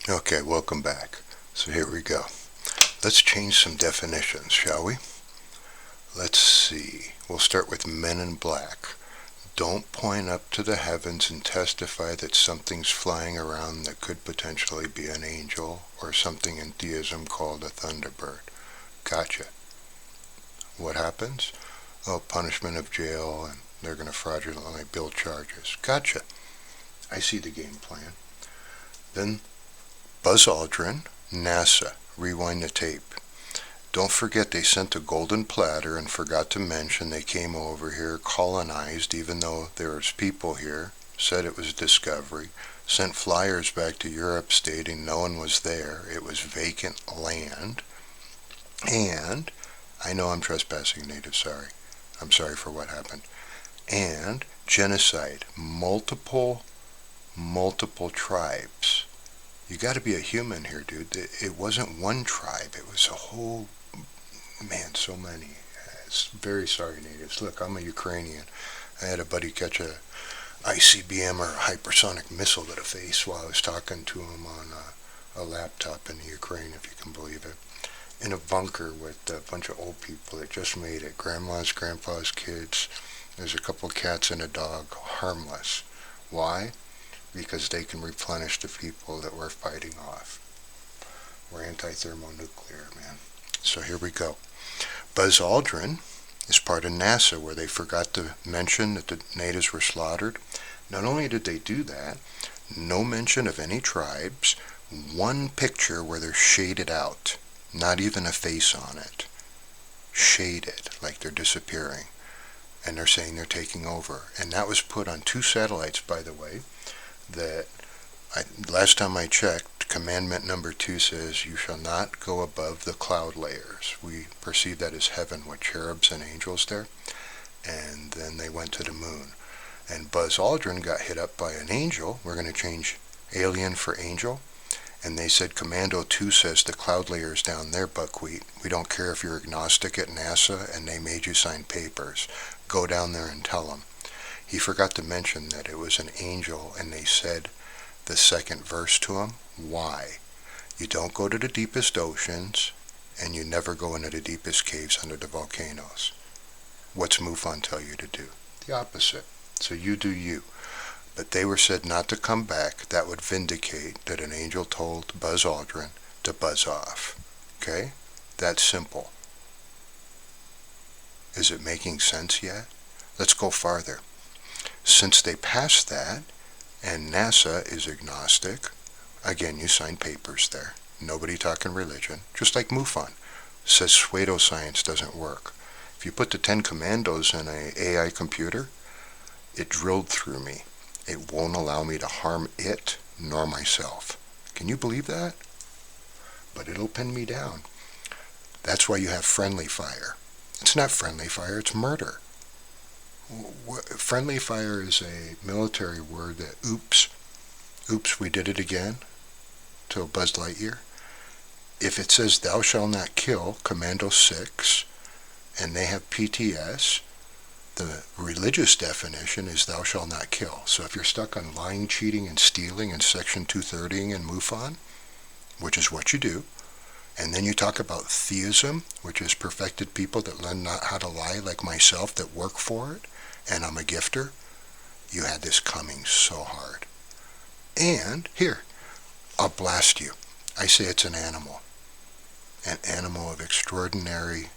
Okay, welcome back. So here we go. Let's change some definitions, shall we? Let's see. We'll start with men in black. Don't point up to the heavens and testify that something's flying around that could potentially be an angel or something in theism called a thunderbird. Gotcha. What happens? Oh, punishment of jail, and they're going to fraudulently build charges. Gotcha. I see the game plan. Then Buzz Aldrin, NASA. Rewind the tape. Don't forget they sent a golden platter and forgot to mention they came over here, colonized even though there was people here, said it was discovery, sent flyers back to Europe stating no one was there, it was vacant land, and I know I'm trespassing, native, sorry. I'm sorry for what happened. And genocide, multiple tribes. You got to be a human here, dude. It wasn't one tribe. It was a whole, man, so many. It's very sorry, natives. Look, I'm a Ukrainian. I had a buddy catch a ICBM or a hypersonic missile to the face while I was talking to him on a laptop in the Ukraine, if you can believe it. In a bunker with a bunch of old people that just made it. Grandmas, grandpas, kids. There's a couple cats and a dog. Harmless. Why? Because they can replenish the people that we're fighting off. We're anti-thermonuclear, man. So here we go. Buzz Aldrin is part of NASA, where they forgot to mention that the natives were slaughtered. Not only did they do that, no mention of any tribes, one picture where they're shaded out, not even a face on it. Shaded, like they're disappearing. And they're saying they're taking over. And that was put on 2 satellites, by the way, that last time I checked, commandment number 2 says, you shall not go above the cloud layers. We perceive that as heaven with cherubs and angels there. And then they went to the moon. And Buzz Aldrin got hit up by an angel. We're going to change alien for angel. And they said, Commando 2 says the cloud layers down there, buckwheat. We don't care if you're agnostic at NASA and they made you sign papers. Go down there and tell them. He forgot to mention that it was an angel, and they said the second verse to him. Why? You don't go to the deepest oceans, and you never go into the deepest caves under the volcanoes. What's MUFON tell you to do? The opposite. So you do you. But they were said not to come back. That would vindicate that an angel told Buzz Aldrin to buzz off. Okay? That's simple. Is it making sense yet? Let's go farther. Since they passed that, and NASA is agnostic, again, you sign papers there. Nobody talking religion, just like MUFON. Says pseudoscience doesn't work. If you put the 10 commandos in an AI computer, it drilled through me. It won't allow me to harm it nor myself. Can you believe that? But it'll pin me down. That's why you have friendly fire. It's not friendly fire, it's murder. Friendly fire is a military word that, oops, we did it again, to Buzz Lightyear. If it says thou shalt not kill, Commando 6, and they have PTS, the religious definition is thou shalt not kill. So if you're stuck on lying, cheating, and stealing in Section 230 in MUFON, which is what you do, and then you talk about theism, which is perfected people that learn not how to lie like myself that work for it, and I'm a gifter, you had this coming so hard. And here, I'll blast you. I say it's an animal of extraordinary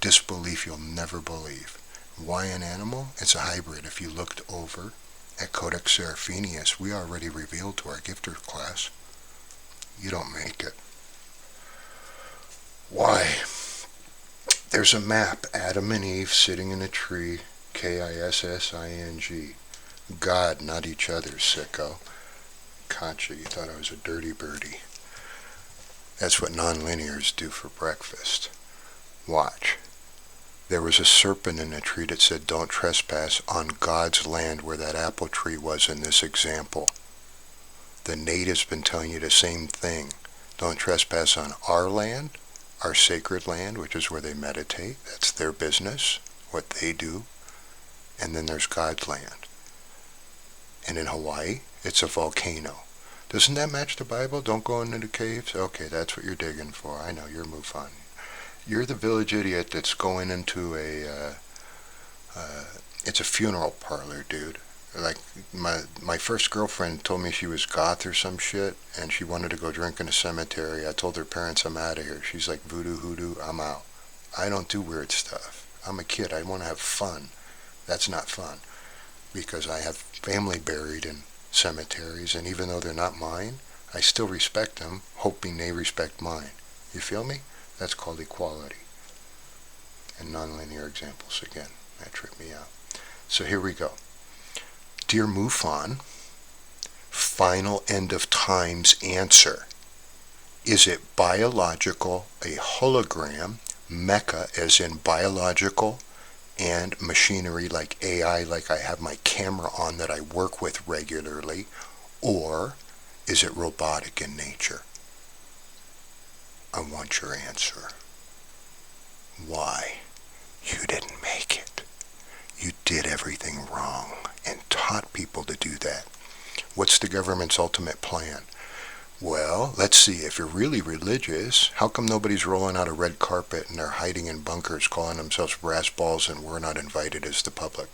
disbelief you'll never believe. Why an animal? It's a hybrid. If you looked over at Codex Seraphinius, we already revealed to our gifter class, you don't make it. Why? There's a map, Adam and Eve sitting in a tree, Kissing. God, not each other, sicko. Gotcha, you thought I was a dirty birdie. That's what non-linears do for breakfast. Watch. There was a serpent in a tree that said don't trespass on God's land where that apple tree was in this example. The natives been telling you the same thing. Don't trespass on our land, our sacred land, which is where they meditate. That's their business, what they do. And then there's God's land. And in Hawaii, it's a volcano. Doesn't that match the Bible? Don't go into the caves? Okay, that's what you're digging for. I know, you're mufon. You're the village idiot that's going into it's a funeral parlor, dude. Like, my first girlfriend told me she was goth or some shit, and she wanted to go drink in a cemetery. I told her parents I'm out of here. She's like, voodoo, hoodoo, I'm out. I don't do weird stuff. I'm a kid. I want to have fun. That's not fun. Because I have family buried in cemeteries, and even though they're not mine, I still respect them, hoping they respect mine. You feel me? That's called equality. And nonlinear examples again. That tripped me out. So here we go. Dear mufon, final end of times answer. Is it biological, a hologram, mecha as in biological, and machinery like AI, like I have my camera on that I work with regularly, or is it robotic in nature? I want your answer. Why? You didn't make it. You did everything wrong and taught people to do that. What's the government's ultimate plan? Well, let's see, if you're really religious, how come nobody's rolling out a red carpet and they're hiding in bunkers calling themselves brass balls and we're not invited as the public?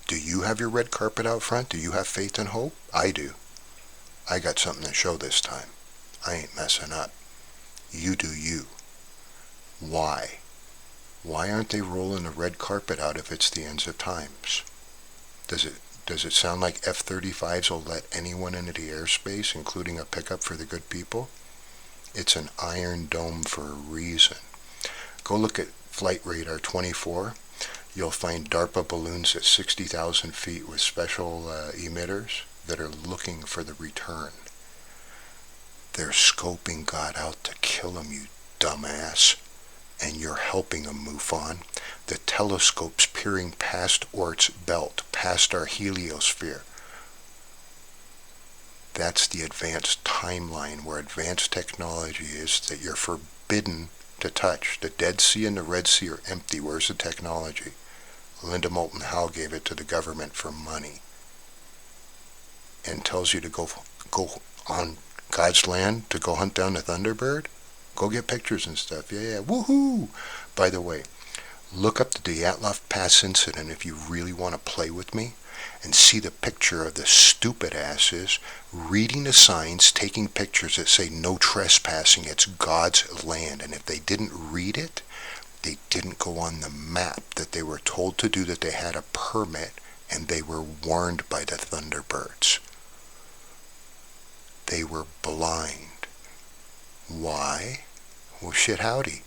Do you have your red carpet out front? Do you have faith and hope? I do. I got something to show this time. I ain't messing up. You do you. Why? Why aren't they rolling the red carpet out if it's the ends of times? Does it sound like F-35s will let anyone into the airspace, including a pickup for the good people? It's an iron dome for a reason. Go look at Flight Radar 24. You'll find DARPA balloons at 60,000 feet with special emitters that are looking for the return. They're scoping God out to kill him, you dumbass. And you're helping them, mufon. The telescope's peering past Oort's belt, past our heliosphere. That's the advanced timeline where advanced technology is that you're forbidden to touch. The Dead Sea and the Red Sea are empty. Where's the technology? Linda Moulton Howe gave it to the government for money and tells you to go on God's land to go hunt down the Thunderbird? Go get pictures and stuff. Yeah, woohoo! By the way, look up the Dyatlov Pass incident if you really want to play with me and see the picture of the stupid asses reading the signs, taking pictures that say no trespassing, it's God's land. And if they didn't read it, they didn't go on the map that they were told to do, that they had a permit, and they were warned by the Thunderbirds. They were blind. Why? Well, shit howdy.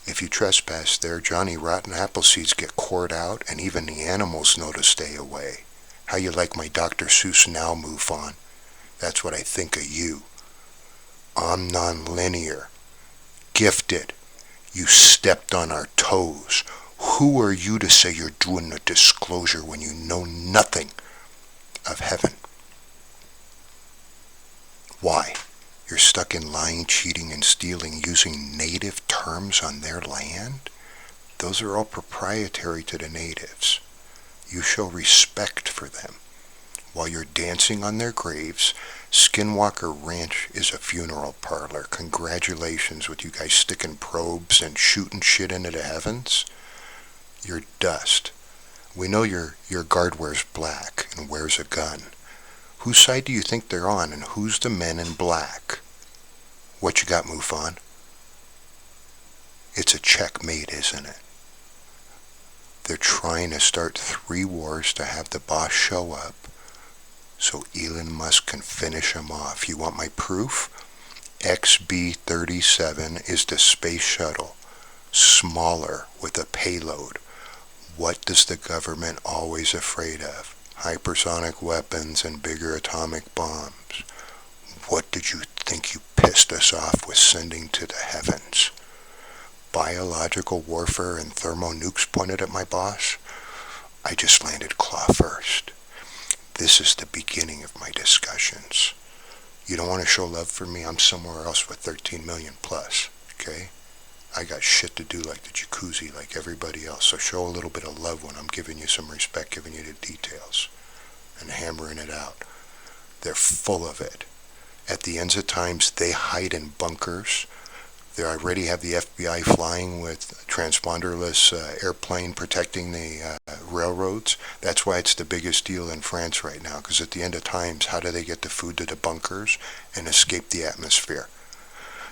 If you trespass there, Johnny Rotten Appleseeds get cored out, and even the animals know to stay away. How you like my Dr. Seuss now, mufon? That's what I think of you. I'm non-linear. Gifted. You stepped on our toes. Who are you to say you're doing a disclosure when you know nothing of heaven? Why? You're stuck in lying, cheating, and stealing, using native terms on their land? Those are all proprietary to the natives. You show respect for them. While you're dancing on their graves, Skinwalker Ranch is a funeral parlor. Congratulations with you guys sticking probes and shooting shit into the heavens. You're dust. We know your guard wears black and wears a gun. Whose side do you think they're on, and who's the men in black? What you got, mufon? It's a checkmate, isn't it? They're trying to start 3 wars to have the boss show up so Elon Musk can finish him off. You want my proof? XB-37 is the space shuttle, smaller with a payload. What does the government always afraid of? Hypersonic weapons and bigger atomic bombs. What did you think you pissed us off with sending to the heavens? Biological warfare and thermonukes pointed at my boss? I just landed claw first. This is the beginning of my discussions. You don't want to show love for me? I'm somewhere else with 13 million plus, okay? I got shit to do like the jacuzzi, like everybody else. So show a little bit of love when I'm giving you some respect, giving you the details, and hammering it out. They're full of it. At the ends of times, they hide in bunkers. They already have the FBI flying with transponderless airplane protecting the railroads. That's why it's the biggest deal in France right now, because at the end of times, how do they get the food to the bunkers and escape the atmosphere?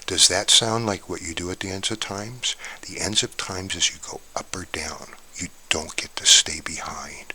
Does that sound like what you do at the ends of times? The ends of times is you go up or down. You don't get to stay behind.